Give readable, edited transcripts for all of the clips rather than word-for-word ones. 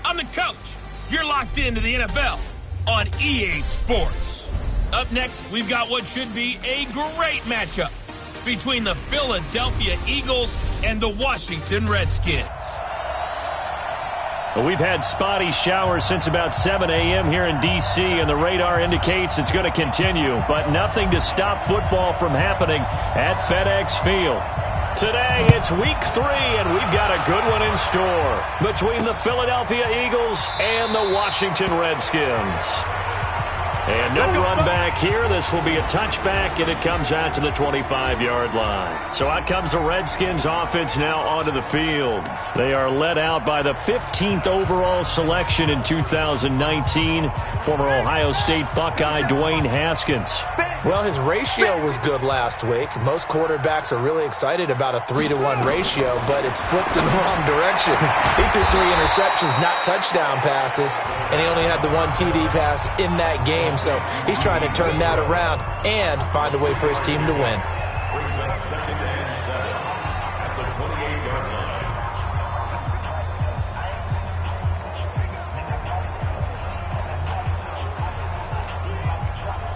I'm the coach. You're locked into the NFL on EA Sports. Up next, we've got what should be a great matchup between the Philadelphia Eagles and the Washington Redskins. Well, we've had spotty showers since about 7 a.m. here in D.C., and the radar indicates it's going to continue, but nothing to stop football from happening at FedEx Field. Today, it's week 3, and we've got a good one in store between the Philadelphia Eagles and the Washington Redskins. And no run back here. This will be a touchback, and it comes out to the 25-yard line. So out comes the Redskins offense now onto the field. They are led out by the 15th overall selection in 2019, former Ohio State Buckeye Dwayne Haskins. Well, his ratio was good last week. Most quarterbacks are really excited about a 3-to-1 ratio, but it's flipped in the wrong direction. He threw 3 interceptions, not touchdown passes, and he only had the 1 TD pass in that game. So he's trying to turn that around and find a way for his team to win.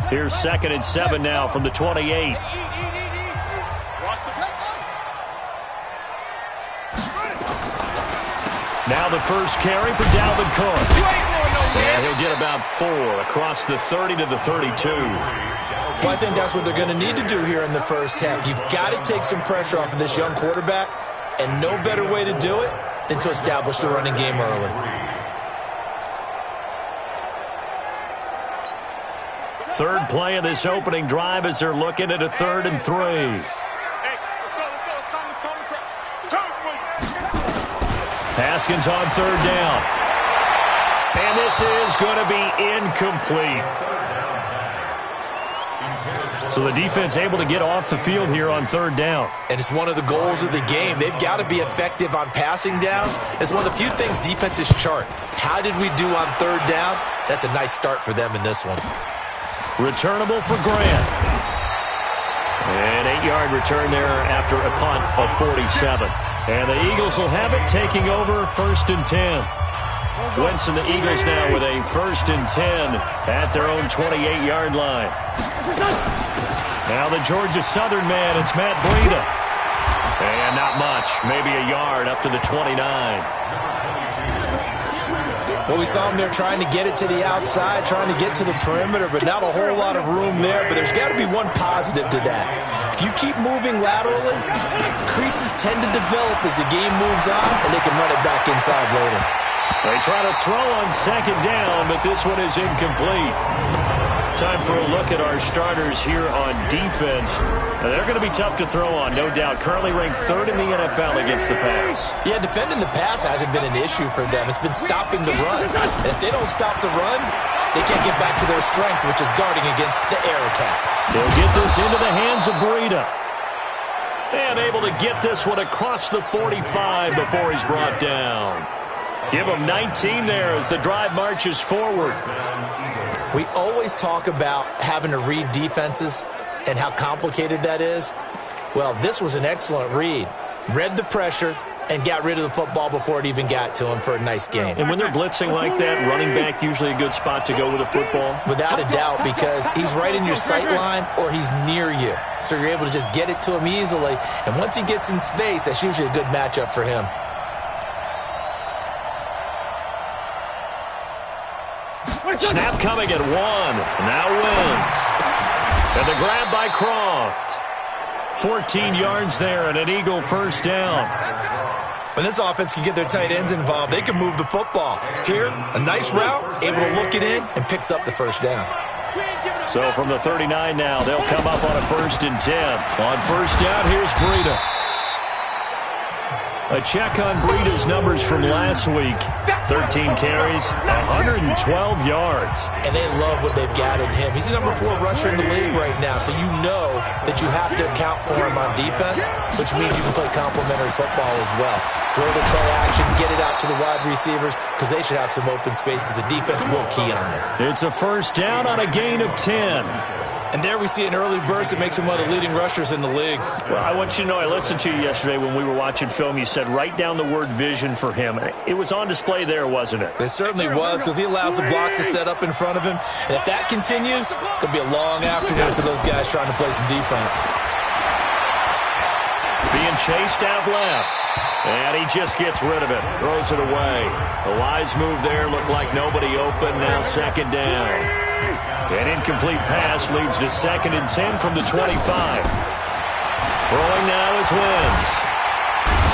Here's 2nd and 7 now from the 28. Now the first carry for Dalvin Cook. And he'll get about 4 across the 30 to the 32. Well, I think that's what they're going to need to do here in the first half. You've got to take some pressure off of this young quarterback, and no better way to do it than to establish the running game early. Third play of this opening drive as they're looking at a 3rd and 3. Haskins on 3rd down. And this is going to be incomplete. So the defense able to get off the field here on 3rd down. And it's one of the goals of the game. They've got to be effective on passing downs. It's one of the few things defenses chart. How did we do on 3rd down? That's a nice start for them in this one. Returnable for Grant. An 8-yard return there after a punt of 47. And the Eagles will have it taking over 1st and 10. Wentz and the Eagles now with a 1st and 10 at their own 28-yard line. Now the Georgia Southern man, it's Matt Breida. And not much, maybe a yard up to the 29. Well, we saw him there trying to get it to the outside, trying to get to the perimeter, but not a whole lot of room there. But there's got to be one positive to that. If you keep moving laterally, creases tend to develop as the game moves on, and they can run it back inside later. They try to throw on 2nd down, but this one is incomplete. Time for a look at our starters here on defense. Now, they're going to be tough to throw on, no doubt. Currently ranked 3rd in the NFL against the pass. Yeah, defending the pass hasn't been an issue for them. It's been stopping the run. And if they don't stop the run, they can't get back to their strength, which is guarding against the air attack. They'll get this into the hands of Breida. And able to get this one across the 45 before he's brought down. Give him 19 there as the drive marches forward. We always talk about having to read defenses and how complicated that is. Well, this was an excellent read. Read the pressure and got rid of the football before it even got to him for a nice game. And when they're blitzing like that, running back usually a good spot to go with a football? Without a doubt, because he's right in your sight line or he's near you. So you're able to just get it to him easily. And once he gets in space, that's usually a good matchup for him. Snap coming at 1. Now Wentz. And the grab by Croft. 14 yards there and an Eagle 1st down. When this offense can get their tight ends involved, they can move the football. Here, a nice route, able to look it in, and picks up the 1st down. So from the 39 now, they'll come up on a 1st and 10. On 1st down, here's Breida. A check on Breida's numbers from last week. 13 carries, 112 yards. And they love what they've got in him. He's the number 4 rusher in the league right now, so you know that you have to account for him on defense, which means you can play complementary football as well. Throw the play action, get it out to the wide receivers, because they should have some open space, because the defense will key on it. It's a 1st down on a gain of 10. And there we see an early burst that makes him one of the leading rushers in the league. Well, I want you to know, I listened to you yesterday when we were watching film. You said write down the word vision for him. It was on display there, wasn't it? It certainly was, because he allows the blocks to set up in front of him. And if that continues, it could be a long afternoon for those guys trying to play some defense. Being chased out left. And he just gets rid of it. Throws it away. The wise move there looked like nobody open. Now second down. An incomplete pass leads to 2nd and 10 from the 25. Throwing now is Wentz.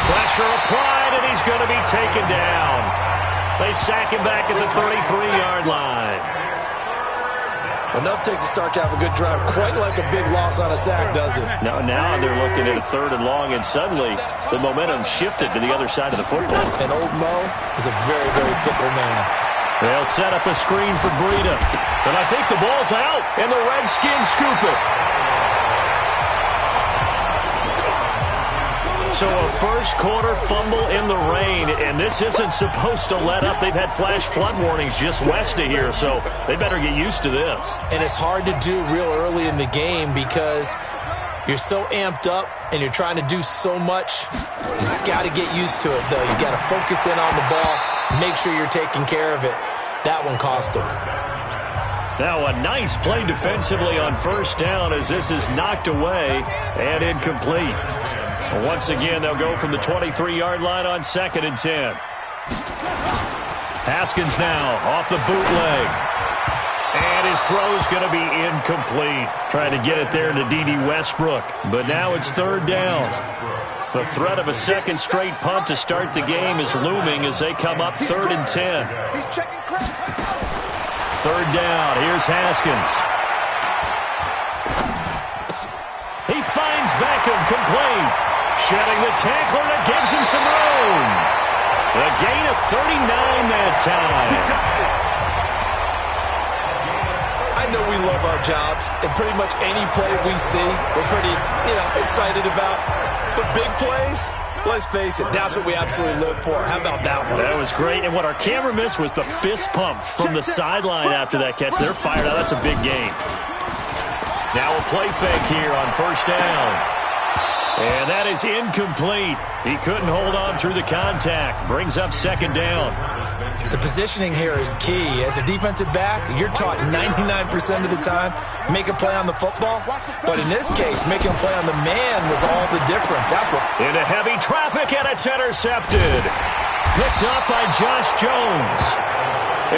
Pressure applied, and he's going to be taken down. They sack him back at the 33-yard line. Enough takes a start to have a good drive. Quite like a big loss on a sack, does it? Now they're looking at a 3rd and long, and suddenly the momentum shifted to the other side of the football. And old Mo is a very, very fickle man. They'll set up a screen for Breida. And I think the ball's out, and the Redskins scoop it. So a first-quarter fumble in the rain, and this isn't supposed to let up. They've had flash flood warnings just west of here, so they better get used to this. And it's hard to do real early in the game because you're so amped up and you're trying to do so much. You've got to get used to it, though. You've got to focus in on the ball, make sure you're taking care of it. That one cost them. Now a nice play defensively on first down as this is knocked away and incomplete. Once again, they'll go from the 23-yard line on 2nd and 10. Haskins now off the bootleg. And his throw's going to be incomplete. Trying to get it there to D.D. Westbrook. But now it's 3rd down. The threat of a second straight punt to start the game is looming as they come up 3rd and 10. 3rd down. Here's Haskins. He finds Beckham complete. Shedding the tackler that gives him some room. A gain of 39 that time. I know we love our jobs, and pretty much any play we see, we're pretty, excited about. But big plays, let's face it, that's what we absolutely live for. How about that one? That was great, and what our camera missed was the fist pump from the sideline after that catch. They're fired out. That's a big gain. Now a play fake here on first down. And that is incomplete. He couldn't hold on through the contact. Brings up 2nd down. The positioning here is key. As a defensive back, you're taught 99% of the time, make a play on the football. But in this case, making a play on the man was all the difference. That's what. Into heavy traffic, and it's intercepted. Picked up by Josh Jones.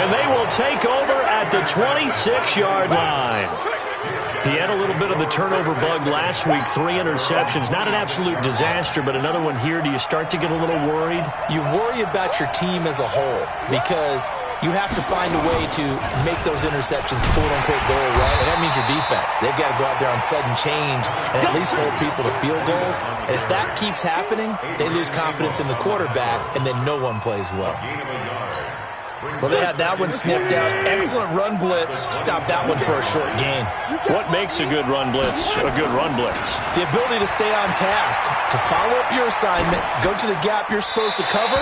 And they will take over at the 26-yard line. He had a little bit of the turnover bug last week, 3 interceptions. Not an absolute disaster, but another one here. Do you start to get a little worried? You worry about your team as a whole because you have to find a way to make those interceptions quote-unquote go away, and that means your defense. They've got to go out there on sudden change and at least hold people to field goals. And if that keeps happening, they lose confidence in the quarterback, and then no one plays well. Well, they had that one sniffed out. Excellent run blitz. Stop that one for a short gain. What makes a good run blitz a good run blitz? The ability to stay on task, to follow up your assignment, go to the gap you're supposed to cover,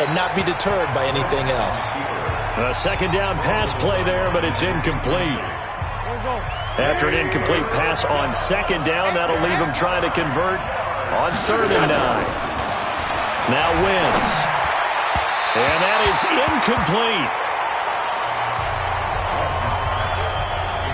and not be deterred by anything else. A 2nd down pass play there, but it's incomplete. After an incomplete pass on 2nd down, that'll leave him trying to convert on 3rd and 9. Now Wentz. And that is incomplete.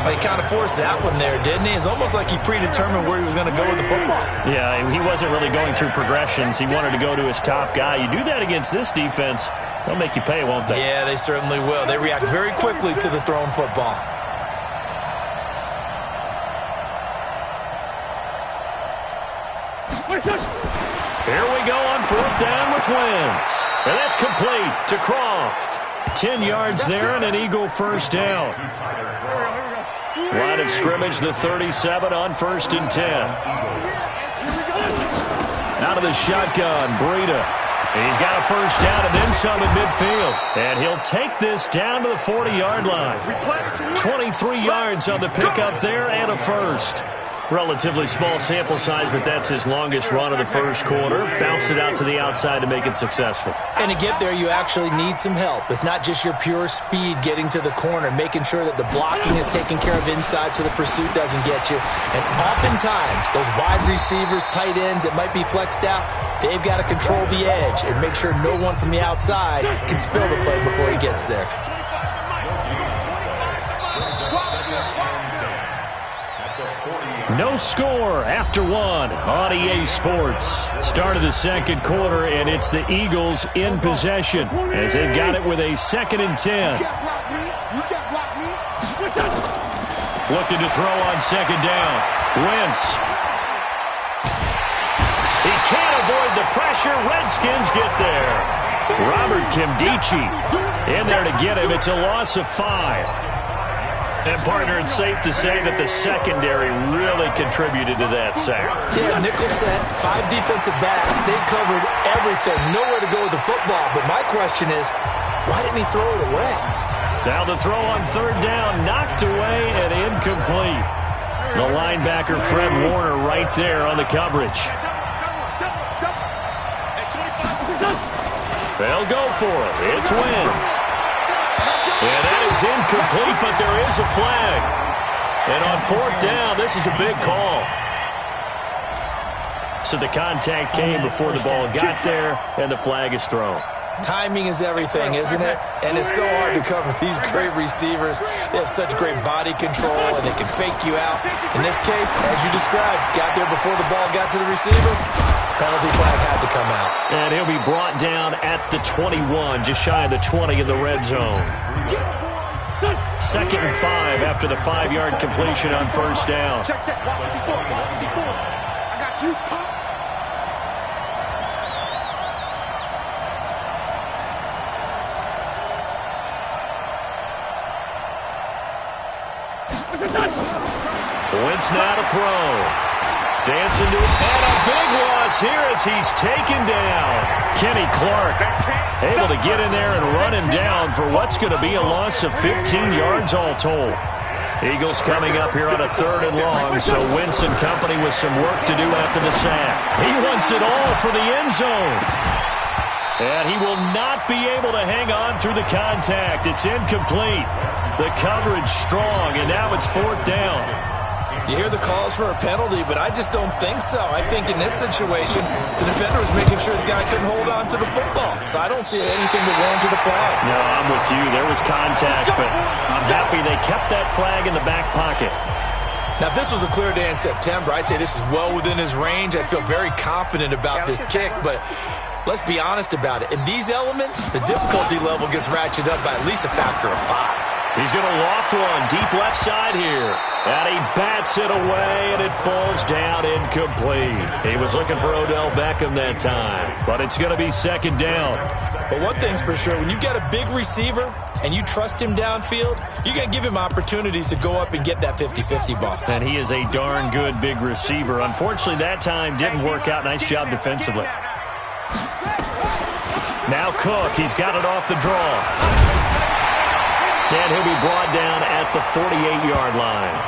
He kind of forced that one there, didn't he? It's almost like he predetermined where he was going to go with the football. Yeah, he wasn't really going through progressions. He wanted to go to his top guy. You do that against this defense, they'll make you pay, won't they? Yeah, they certainly will. They react very quickly to the thrown football. Here we go on 4th down with Wentz. And that's complete to Croft. 10 yards there and an Eagle first down. Line of scrimmage, the 37 on 1st and 10. Out of the shotgun, Breida. He's got a first down and then some at midfield. And he'll take this down to the 40-yard line. 23 yards on the pickup there and a first. Relatively small sample size, but that's his longest run of the first quarter. Bounced it out to the outside to make it successful. And to get there, you actually need some help. It's not just your pure speed getting to the corner, making sure that the blocking is taken care of inside so the pursuit doesn't get you. And oftentimes, those wide receivers, tight ends that might be flexed out, they've got to control the edge and make sure no one from the outside can spill the play before he gets there. No score after one on EA Sports. Start of the second quarter, and it's the Eagles in possession as they've got it with a 2nd and 10. Looking to throw on 2nd down. Wentz. He can't avoid the pressure. Redskins get there. Robert Kimdichie in there to get him. It's a loss of 5. And, partner, it's safe to say that the secondary really contributed to that sack. Yeah, nickel set, 5 defensive backs. They covered everything. Nowhere to go with the football. But my question is, why didn't he throw it away? Now the throw on 3rd down, knocked away and incomplete. The linebacker, Fred Warner, right there on the coverage. They'll go for it. It's Wentz. Yeah, that is incomplete, but there is a flag. And on 4th down, this is a big call. So the contact came before the ball got there, and the flag is thrown. Timing is everything, isn't it? And it's so hard to cover these great receivers. They have such great body control, and they can fake you out. In this case, as you described, got there before the ball got to the receiver. Penalty flag had to come out. And he'll be brought down at the 21, just shy of the 20 in the red zone. 2nd and 5 after the 5-yard completion on 1st down. Check. Before. I got you. Wentz now to throw. Dancing to it, and a big loss here as he's taken down. Kenny Clark able to get in there and run him down for what's going to be a loss of 15 yards all told. Eagles coming up here on a 3rd and long, so Wentz and company with some work to do after the sack. He wants it all for the end zone. And he will not be able to hang on through the contact. It's incomplete. The coverage strong, and now it's 4th down. You hear the calls for a penalty, but I just don't think so. I think in this situation, the defender was making sure his guy couldn't hold on to the football. So I don't see anything that warranted a flag. No, I'm with you. There was contact, but I'm happy they kept that flag in the back pocket. Now, if this was a clear day in September, I'd say this is well within his range. I'd feel very confident about this kick, but let's be honest about it. In these elements, the difficulty level gets ratcheted up by at least a factor of 5. He's going to loft one deep left side here. And he bats it away, and it falls down incomplete. He was looking for Odell Beckham that time, but it's going to be 2nd down. But one thing's for sure, when you got a big receiver and you trust him downfield, you're going to give him opportunities to go up and get that 50-50 ball. And he is a darn good big receiver. Unfortunately, that time didn't work out. Nice job defensively. Now Cook, he's got it off the draw. And he'll be brought down at the 48-yard line.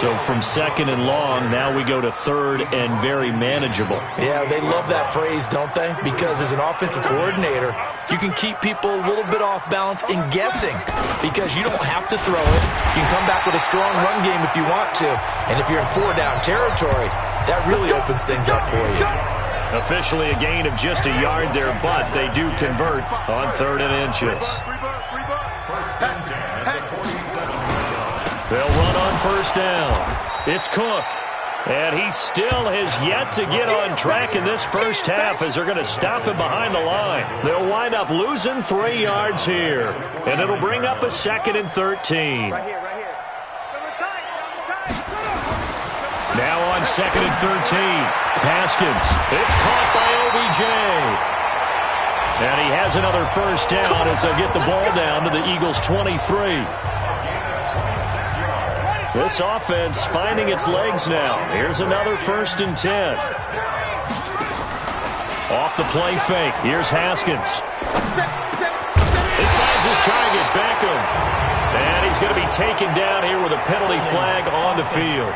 So from 2nd and long, now we go to 3rd and very manageable. Yeah, they love that phrase, don't they? Because as an offensive coordinator, you can keep people a little bit off balance and guessing because you don't have to throw it. You can come back with a strong run game if you want to. And if you're in 4-down territory, that really opens things up for you. Officially a gain of just a yard there, but they do convert on 3rd and inches. They'll run on 1st down. It's Cook. And he still has yet to get on track in this first half as they're going to stop him behind the line. They'll wind up losing 3 yards here. And it'll bring up a 2nd and 13. Now on 2nd and 13. Haskins. It's caught by OBJ. And he has another first down as they'll get the ball down to the Eagles' 23. This offense finding its legs now. Here's another 1st and 10. Off the play fake. Here's Haskins. He finds his target, Beckham. And he's going to be taken down here with a penalty flag on the field.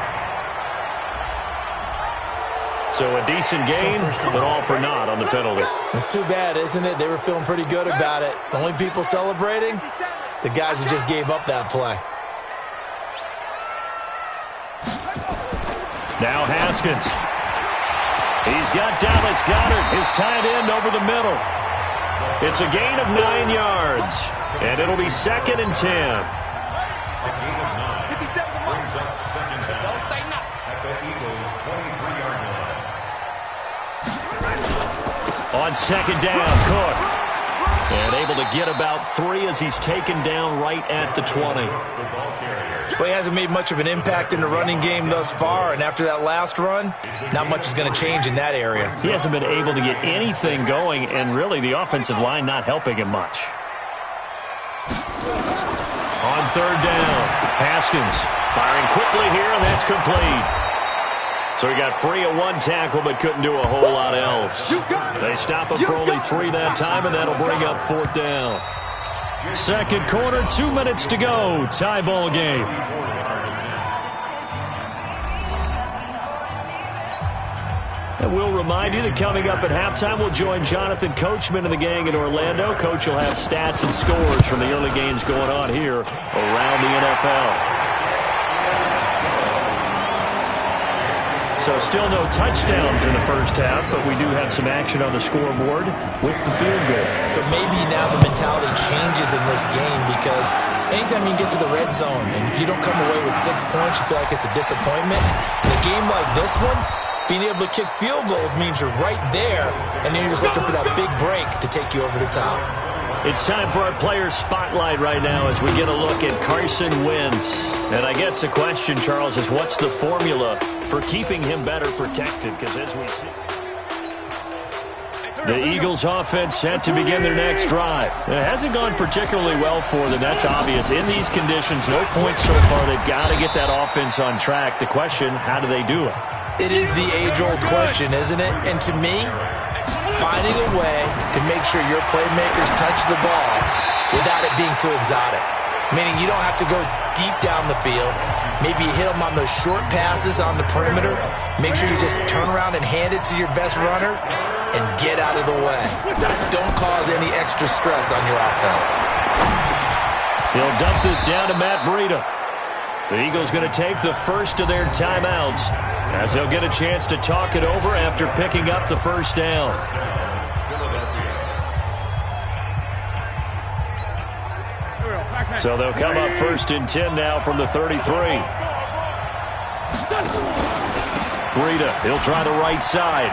So a decent gain, but all for naught on the penalty. It's too bad, isn't it? They were feeling pretty good about it. The only people celebrating, the guys who just gave up that play. Now Haskins. He's got Dallas Goedert, his tight end, over the middle. It's a gain of 9 yards, and it'll be 2nd and 10. On 2nd down, Cook. And able to get about 3 as he's taken down right at the 20. Well, he hasn't made much of an impact in the running game thus far, and after that last run, not much is going to change in that area. He hasn't been able to get anything going, and really the offensive line not helping him much. On 3rd down, Haskins firing quickly here, and that's complete. So he got free of 1 tackle, but couldn't do a whole lot else. They stop him for only 3 that time, and that'll bring up 4th down. 2nd quarter, 2 minutes to go. Tie ball game. And we'll remind you that coming up at halftime, we'll join Jonathan Coachman and the gang in Orlando. Coach will have stats and scores from the early games going on here around the NFL. So still no touchdowns in the first half, but we do have some action on the scoreboard with the field goal. So maybe now the mentality changes in this game, because anytime you get to the red zone and if you don't come away with 6 points, you feel like it's a disappointment. In a game like this one, being able to kick field goals means you're right there, and then you're just looking for that big break to take you over the top. It's time for our player spotlight right now as we get a look at Carson Wentz. And I guess the question, Charles, is what's the formula for keeping him better protected? Because as we see, the Eagles offense set to begin their next drive. It hasn't gone particularly well for them. That's obvious. In these conditions, no points so far. They've got to get that offense on track. The question, how do they do it? It is the age-old question, isn't it? And to me, finding a way to make sure your playmakers touch the ball without it being too exotic. Meaning you don't have to go deep down the field. Maybe you hit them on those short passes on the perimeter. Make sure you just turn around and hand it to your best runner and get out of the way. Don't cause any extra stress on your offense. He'll dump this down to Matt Breida. The Eagles going to take the first of their timeouts as they'll get a chance to talk it over after picking up the first down. So they'll come up 1st and 10 now from the 33. Breida, he'll try the right side.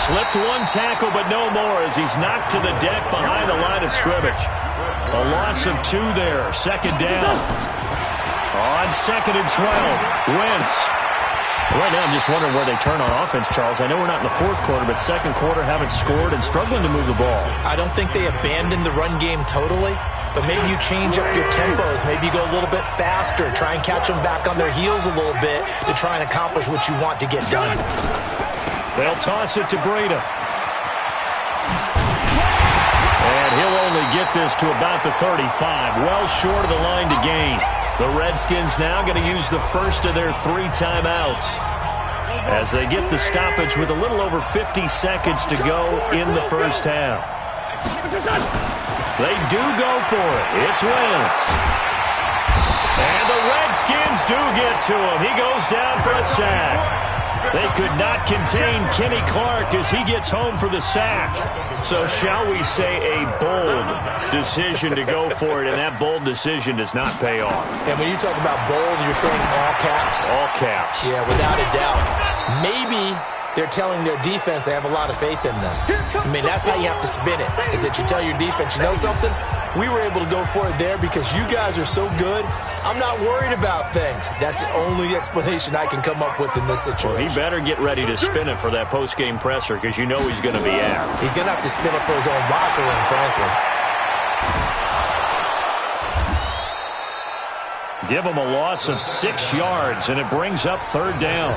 Slipped 1 tackle, but no more as he's knocked to the deck behind the line of scrimmage. A loss of 2 there, 2nd down. On 2nd and 12, Wentz. Right now I'm just wondering where they turn on offense, Charles. I know we're not in the 4th quarter, but 2nd quarter haven't scored and struggling to move the ball. I don't think they abandoned the run game totally, but maybe you change up your tempos. Maybe you go a little bit faster, try and catch them back on their heels a little bit to try and accomplish what you want to get done. They'll toss it to Breida. And he'll only get this to about the 35, well short of the line to gain. The Redskins now going to use the first of their 3 timeouts as they get the stoppage with a little over 50 seconds to go in the first half. They do go for it. It's Wentz. And the Redskins do get to him. He goes down for a sack. They could not contain Kenny Clark as he gets home for the sack. So shall we say a bold decision to go for it, and that bold decision does not pay off. And when you talk about bold, you're saying all caps? All caps. Yeah, without a doubt. Maybe they're telling their defense they have a lot of faith in them. I mean, that's how you have to spin it, is that you tell your defense, you know something? We were able to go for it there because you guys are so good. I'm not worried about things. That's the only explanation I can come up with in this situation. Well, he better get ready to spin it for that post-game presser because you know he's going to be out. He's going to have to spin it for his own locker room, frankly. Give them a loss of 6 yards, and it brings up 3rd down.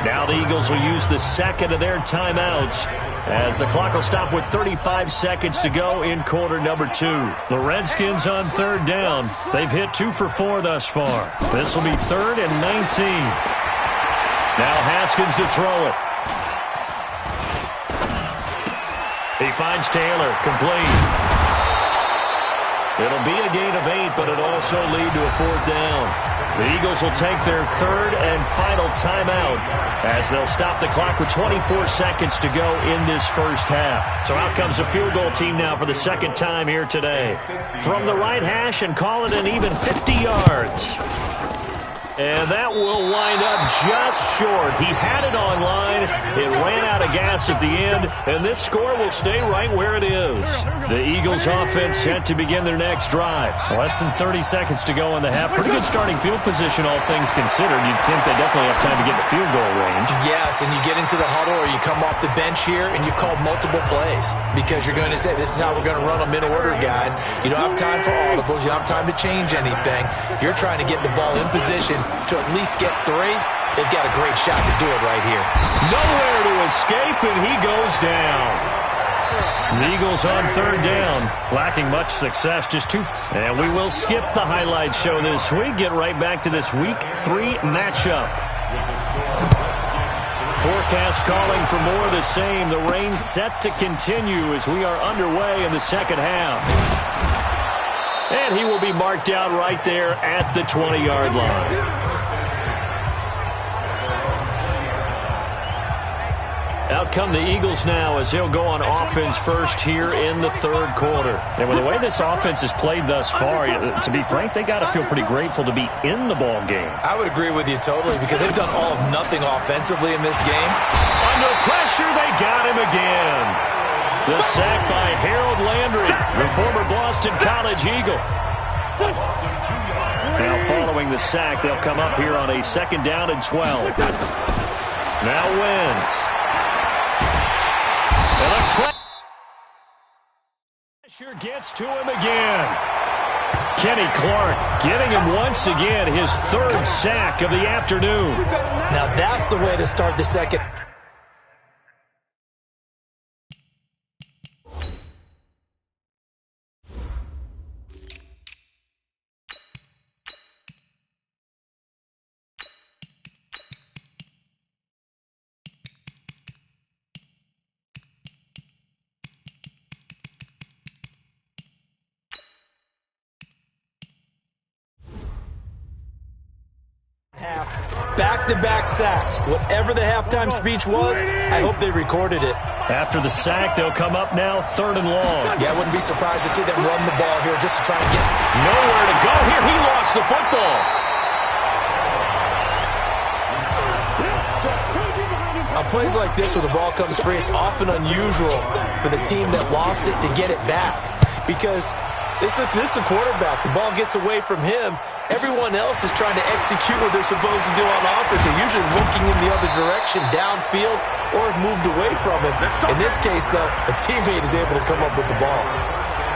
Now the Eagles will use the 2nd of their timeouts as the clock will stop with 35 seconds to go in quarter number 2. The Redskins on 3rd down. They've hit 2 for 4 thus far. This will be 3rd and 19. Now Haskins to throw it. He finds Taylor, complete. It'll be a gain of 8, but it'll also lead to a 4th down. The Eagles will take their 3rd and final timeout as they'll stop the clock with 24 seconds to go in this first half. So out comes a field goal team now for the 2nd time here today. From the right hash and call it an even 50 yards. And that will wind up just short. He had it online. It ran out of gas at the end, and this score will stay right where it is. The Eagles offense set to begin their next drive. Less than 30 seconds to go in the half. Pretty good starting field position, all things considered. You'd think they definitely have time to get in the field goal range. Yes, and you get into the huddle or you come off the bench here and you've called multiple plays because you're going to say, this is how we're going to run them in order, guys. You don't have time for audibles. You don't have time to change anything. You're trying to get the ball in position to at least get 3. They've got a great shot to do it right here. Nowhere to escape, and he goes down. The Eagles on 3rd down, lacking much success, just 2. And we will skip the highlight show this week, get right back to this Week 3 matchup. Forecast calling for more of the same. The rain set to continue as we are underway in the 2nd half. And he will be marked out right there at the 20-yard line. Out come the Eagles now as they'll go on offense first here in the 3rd quarter. And with the way this offense has played thus far, to be frank, they got to feel pretty grateful to be in the ball game. I would agree with you totally because they've done all of nothing offensively in this game. Under pressure, they got him again. The sack by Harold Landry, the former Boston College Eagle. Now following the sack, they'll come up here on a 2nd down and 12. Now Wentz. Pressure gets to him again. Kenny Clark getting him once again, his 3rd sack of the afternoon. Now that's the way to start the 2nd. Back-to-back sacks. Whatever the halftime speech was, I hope they recorded it. After the sack, they'll come up now 3rd and long. Yeah, I wouldn't be surprised to see them run the ball here just to try and get... Nowhere to go here. He lost the football. On plays like this where the ball comes free, it's often unusual for the team that lost it to get it back. Because this is the quarterback. The ball gets away from him. Everyone else is trying to execute what they're supposed to do on offense. They're usually looking in the other direction, downfield, or have moved away from him. In this case, though, a teammate is able to come up with the ball.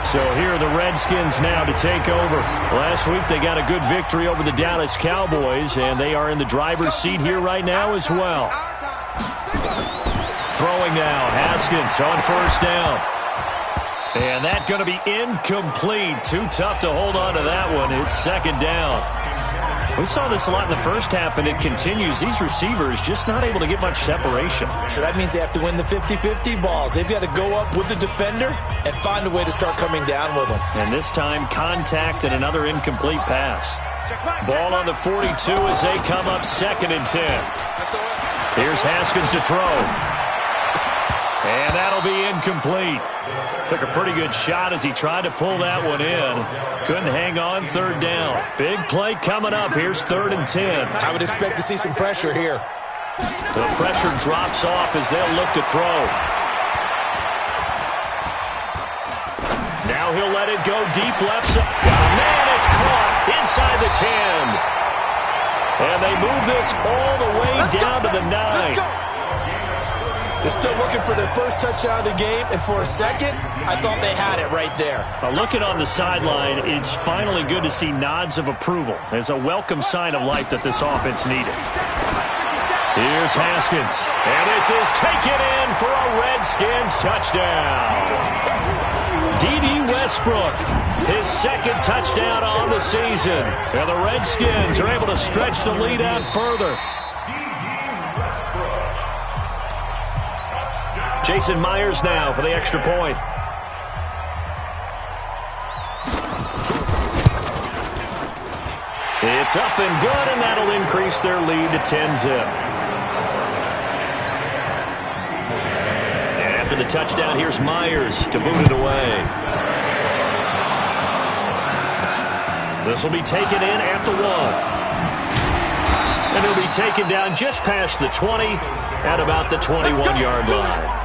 So here are the Redskins now to take over. Last week they got a good victory over the Dallas Cowboys, and they are in the driver's seat here right now as well. Throwing now, Haskins on 1st down. And that's going to be incomplete. Too tough to hold on to that one. It's 2nd down. We saw this a lot in the first half, and it continues. These receivers just not able to get much separation. So that means they have to win the 50-50 balls. They've got to go up with the defender and find a way to start coming down with them. And this time, contact and another incomplete pass. Ball on the 42 as they come up 2nd and 10. Here's Haskins to throw. And that'll be incomplete. Took a pretty good shot as he tried to pull that one in. Couldn't hang on, 3rd down. Big play coming up. Here's 3rd and 10. I would expect to see some pressure here. The pressure drops off as they'll look to throw. Now he'll let it go deep left side. Man, it's caught inside the 10. And they move this all the way down to the 9. They're still looking for their first touchdown of the game, and for a second, I thought they had it right there. Looking on the sideline, it's finally good to see nods of approval as a welcome sign of life that this offense needed. Here's Haskins, and this is taken in for a Redskins touchdown. D.D. Westbrook, his 2nd touchdown on the season, and the Redskins are able to stretch the lead out further. Jason Myers now for the extra point. It's up and good, and that'll increase their lead to 10-zip. And after the touchdown, here's Myers to boot it away. This will be taken in at the 1. And it'll be taken down just past the 20 at about the 21-yard line.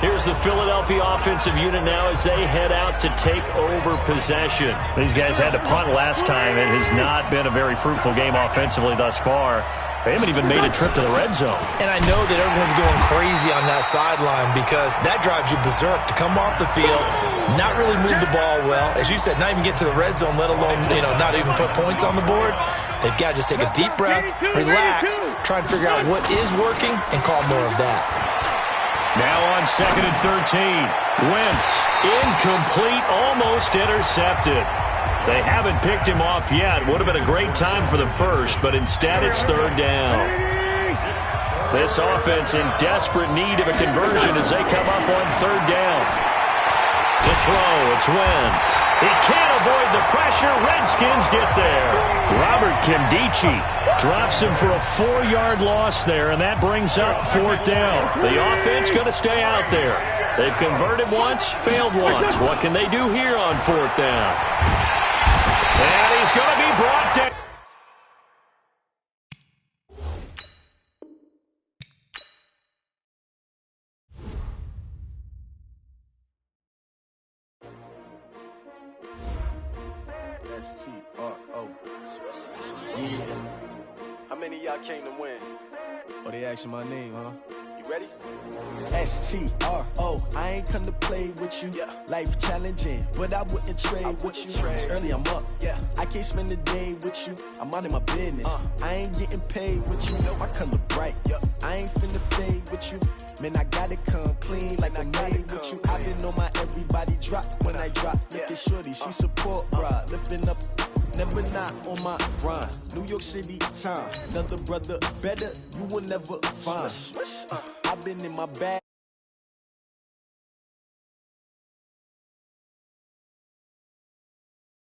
Here's the Philadelphia offensive unit now as they head out to take over possession. These guys had to punt last time. It has not been a very fruitful game offensively thus far. They haven't even made a trip to the red zone. And I know that everyone's going crazy on that sideline because that drives you berserk to come off the field, not really move the ball well. As you said, not even get to the red zone, let alone, not even put points on the board. They've got to just take a deep breath, relax, try and figure out what is working, and call more of that. Now on 2nd and 13. Wentz, incomplete, almost intercepted. They haven't picked him off yet. Would have been a great time for the first, but instead it's 3rd down. This offense in desperate need of a conversion as they come up on 3rd down. To throw, it's Wentz. He can't avoid the pressure. Redskins get there. Robert Kimdichie drops him for a 4-yard loss there, and that brings up 4th down. The offense going to stay out there. They've converted once, failed once. What can they do here on 4th down? And he's going to be brought down. S-T-R-O. Yeah. How many of y'all came to win? Oh, they asking my name, huh? You ready? S-T-R-O. I ain't come to play with you. Yeah. Life challenging, but I wouldn't trade with you. It's early, I'm up. Yeah. I can't spend the day with you. I'm minding my business. I ain't getting paid with you. My color bright. Yeah. I ain't finna fade with you. Man, I gotta come clean like I'm made with you. I've been on my everybody drop when I drop. Look at shorty, she support, bruh. Lifting up, never not on my grind. New York City time, another brother better, you will never find. I've been in my bag.